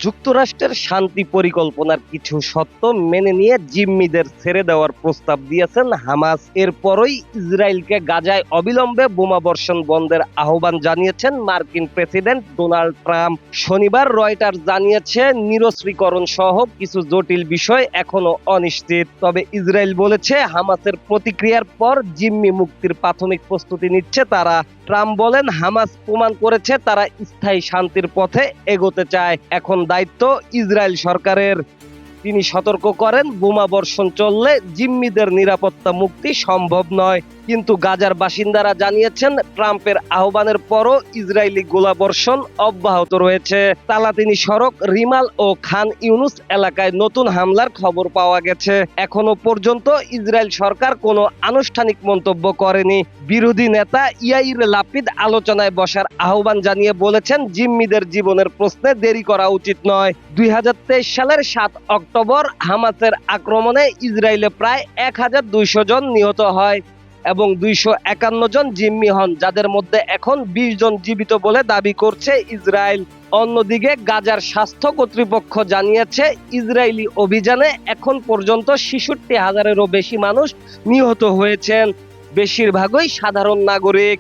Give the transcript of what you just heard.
যুক্তরাষ্ট্রের শান্তি পরিকল্পনার কিছু শর্ত মেনে নিয়ে জিম্মিদের ছেড়ে দেওয়ার প্রস্তাব দিয়েছেন হামাস। এরপরই ইসরায়েলকে গাজায় অবিলম্বে বোমাবর্ষণ বন্ধের আহ্বান জানিয়েছেন মার্কিন প্রেসিডেন্ট ডোনাল্ড ট্রাম্প। শনিবার রয়টার্স জানিয়েছে, নিরস্ত্রীকরণ সহ কিছু জটিল বিষয় এখনো অনিশ্চিত। তবে ইসরায়েল বলেছে, হামাসের প্রতিক্রিয়ার পর জিম্মি মুক্তির প্রাথমিক প্রস্তুতি নিচ্ছে তারা। ট্রাম্প বলেন, হামাস প্রমাণ করেছে তারা স্থায়ী শান্তির পথে এগোতে চায়। এখন দায়িত্ব ইসরায়েল সরকারের। তিনি সতর্ক করেন, বোমা বর্ষণ চললে জিম্মিদের নিরাপত্তা মুক্তি সম্ভব নয়। কিন্তু গাজার বাসিন্দারা জানিয়েছেন, ট্রাম্পের আহ্বানের পরও ইসরায়েলি গোলাবর্ষণ অব্যাহত রয়েছে। তালাতিনি সড়ক, রিমাল ও খান ইউনুস এলাকায় নতুন হামলার খবর পাওয়া গেছে। এখনো পর্যন্ত ইসরায়েল সরকার কোনো আনুষ্ঠানিক মন্তব্য করেনি। বিরোধী নেতা ইয়াইর লাপিদ আলোচনায় বসার আহ্বান জানিয়ে বলেছেন, জিম্মিদের জীবনের প্রশ্নে দেরি করা উচিত নয়। 2023 সালের 7 অক্টোবর হামাসের আক্রমণে ইসরায়েলে প্রায় 1200 জন নিহত হয় এবং 251 জন জিম্মি হন, যাদের মধ্যে এখন 20 জন জীবিত বলে দাবি করছে ইসরায়েল। অন্যদিকে গাজার স্বাস্থ্য কর্তৃপক্ষ জানিয়েছে, ইসরায়েলি অভিযানে এখন পর্যন্ত 66,000-এরও বেশি মানুষ নিহত হয়েছেন, বেশিরভাগই সাধারণ নাগরিক।